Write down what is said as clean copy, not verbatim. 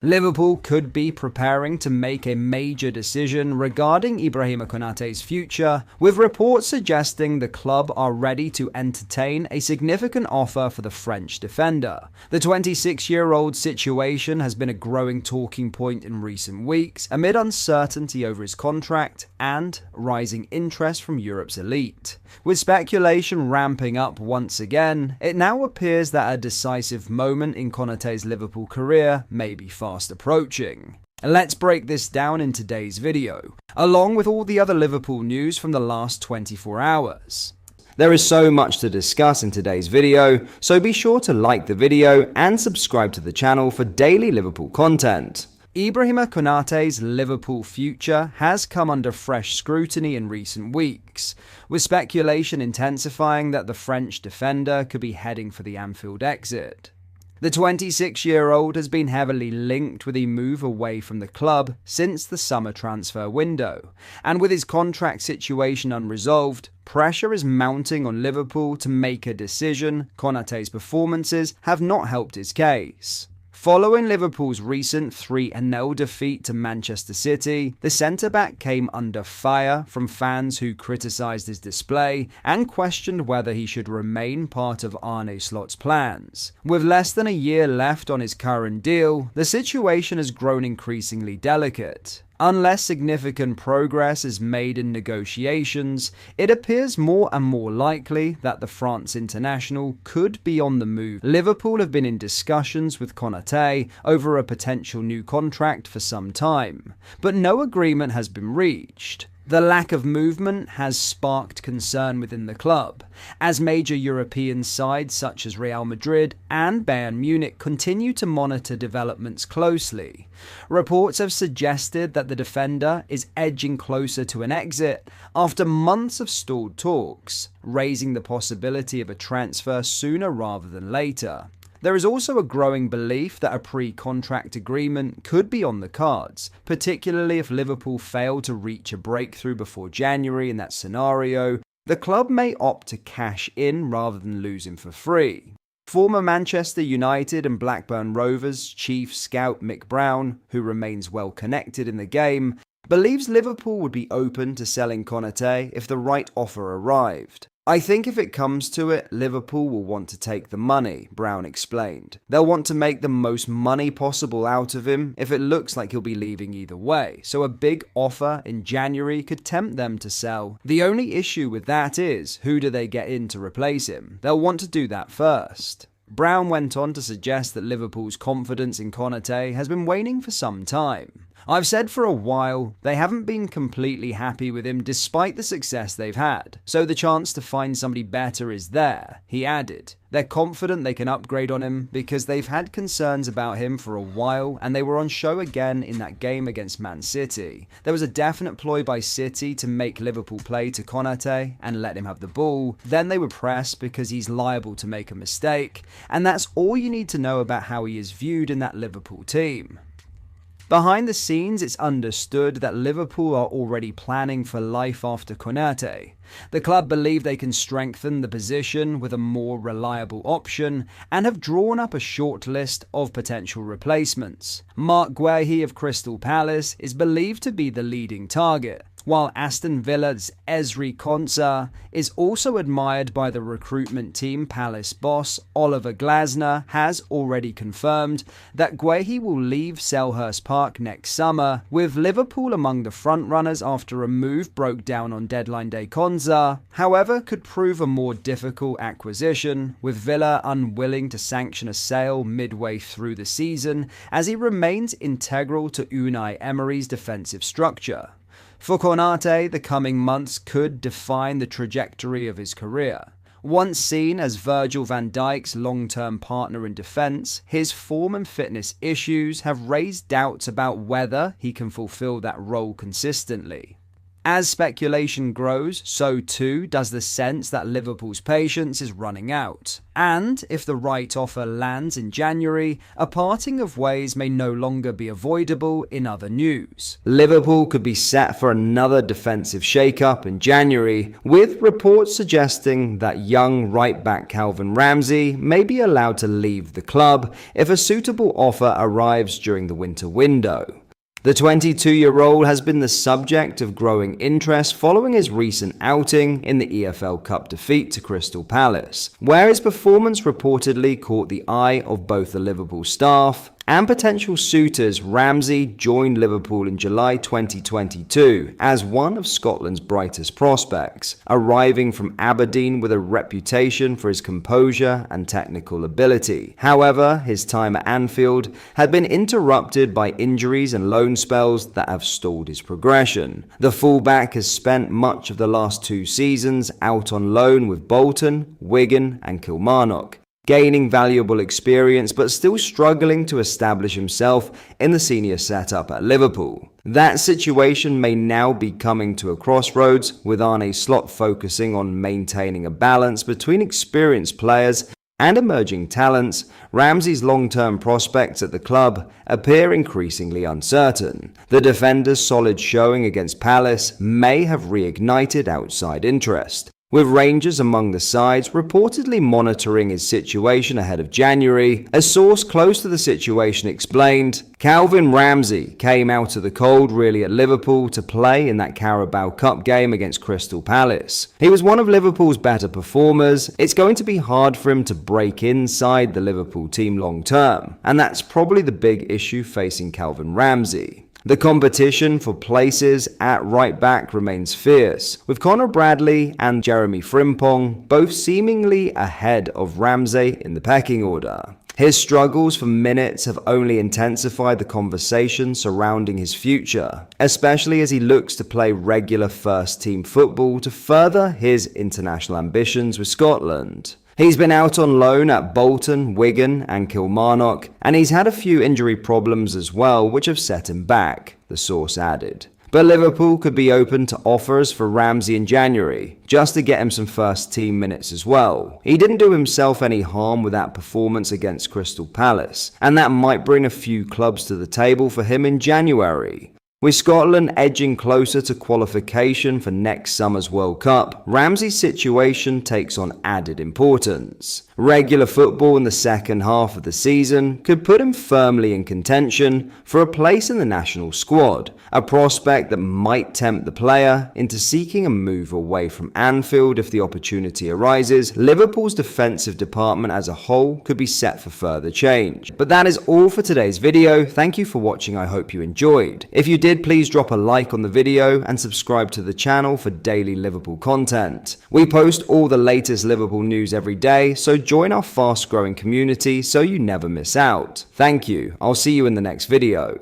Liverpool could be preparing to make a major decision regarding Ibrahima Konate's future, with reports suggesting the club are ready to entertain a significant offer for the French defender. The 26-year-old's situation has been a growing talking point in recent weeks, amid uncertainty over his contract and rising interest from Europe's elite. With speculation ramping up once again, it now appears that a decisive moment in Konate's Liverpool career may be fast approaching. Let's break this down in today's video, along with all the other Liverpool news from the last 24 hours. There is so much to discuss in today's video, so be sure to like the video and subscribe to the channel for daily Liverpool content. Ibrahima Konate's Liverpool future has come under fresh scrutiny in recent weeks, with speculation intensifying that the French defender could be heading for the Anfield exit. The 26-year-old has been heavily linked with a move away from the club since the summer transfer window, and with his contract situation unresolved, pressure is mounting on Liverpool to make a decision. Konate's performances have not helped his case. Following Liverpool's recent 3-0 defeat to Manchester City, the centre-back came under fire from fans who criticised his display and questioned whether he should remain part of Arne Slot's plans. With less than a year left on his current deal, the situation has grown increasingly delicate. Unless significant progress is made in negotiations, it appears more and more likely that the France international could be on the move. Liverpool have been in discussions with Konate over a potential new contract for some time, but no agreement has been reached. The lack of movement has sparked concern within the club, as major European sides such as Real Madrid and Bayern Munich continue to monitor developments closely. Reports have suggested that the defender is edging closer to an exit after months of stalled talks, raising the possibility of a transfer sooner rather than later. There is also a growing belief that a pre-contract agreement could be on the cards, particularly if Liverpool fail to reach a breakthrough before January. In that scenario, the club may opt to cash in rather than lose him for free. Former Manchester United and Blackburn Rovers chief scout Mick Brown, who remains well connected in the game, believes Liverpool would be open to selling Konate if the right offer arrived. "I think if it comes to it, Liverpool will want to take the money," Brown explained. "They'll want to make the most money possible out of him if it looks like he'll be leaving either way, so a big offer in January could tempt them to sell. The only issue with that is, who do they get in to replace him? They'll want to do that first." Brown went on to suggest that Liverpool's confidence in Konate has been waning for some time. "I've said for a while they haven't been completely happy with him despite the success they've had, so the chance to find somebody better is there," he added. "They're confident they can upgrade on him because they've had concerns about him for a while, and they were on show again in that game against Man City. There was a definite ploy by City to make Liverpool play to Konate and let him have the ball. Then they would press because he's liable to make a mistake, and that's all you need to know about how he is viewed in that Liverpool team." Behind the scenes, it's understood that Liverpool are already planning for life after Konate. The club believe they can strengthen the position with a more reliable option and have drawn up a short list of potential replacements. Mark Guehi of Crystal Palace is believed to be the leading target, while Aston Villa's Ezri Konsa is also admired by the recruitment team. Palace boss Oliver Glasner has already confirmed that Guehi will leave Selhurst Park next summer, with Liverpool among the frontrunners after a move broke down on deadline day. Konsa, however, could prove a more difficult acquisition, with Villa unwilling to sanction a sale midway through the season as he remains integral to Unai Emery's defensive structure. For Konate, the coming months could define the trajectory of his career. Once seen as Virgil van Dijk's long-term partner in defence, his form and fitness issues have raised doubts about whether he can fulfil that role consistently. As speculation grows, so too does the sense that Liverpool's patience is running out. And if the right offer lands in January, a parting of ways may no longer be avoidable in other news. Liverpool could be set for another defensive shake-up in January, with reports suggesting that young right-back Calvin Ramsay may be allowed to leave the club if a suitable offer arrives during the winter window. The 22-year-old has been the subject of growing interest following his recent outing in the EFL Cup defeat to Crystal Palace, where his performance reportedly caught the eye of both the Liverpool staff and potential suitors. Ramsay joined Liverpool in July 2022 as one of Scotland's brightest prospects, arriving from Aberdeen with a reputation for his composure and technical ability. However, his time at Anfield had been interrupted by injuries and loan spells that have stalled his progression. The fullback has spent much of the last 2 seasons out on loan with Bolton, Wigan and Kilmarnock, gaining valuable experience but still struggling to establish himself in the senior setup at Liverpool. That situation may now be coming to a crossroads, with Arne Slot focusing on maintaining a balance between experienced players and emerging talents. Ramsay's long-term prospects at the club appear increasingly uncertain. The defender's solid showing against Palace may have reignited outside interest, with Rangers among the sides reportedly monitoring his situation ahead of January. A source close to the situation explained, "Calvin Ramsay came out of the cold really at Liverpool to play in that Carabao Cup game against Crystal Palace. He was one of Liverpool's better performers. It's going to be hard for him to break inside the Liverpool team long term, and that's probably the big issue facing Calvin Ramsay." The competition for places at right back remains fierce, with Conor Bradley and Jeremy Frimpong both seemingly ahead of Ramsay in the pecking order. His struggles for minutes have only intensified the conversation surrounding his future, especially as he looks to play regular first-team football to further his international ambitions with Scotland. He's been out on loan at Bolton, Wigan and Kilmarnock, and he's had a few injury problems as well which have set him back, the source added. But Liverpool could be open to offers for Ramsay in January, just to get him some first-team minutes as well. He didn't do himself any harm with that performance against Crystal Palace, and that might bring a few clubs to the table for him in January. With Scotland edging closer to qualification for next summer's World Cup, Ramsay's situation takes on added importance. Regular football in the second half of the season could put him firmly in contention for a place in the national squad, a prospect that might tempt the player into seeking a move away from Anfield if the opportunity arises. Liverpool's defensive department as a whole could be set for further change. But that is all for today's video. Thank you for watching. I hope you enjoyed. If you did, please drop a like on the video and subscribe to the channel for daily Liverpool content. We post all the latest Liverpool news every day, so join our fast-growing community so you never miss out. Thank you. I'll see you in the next video.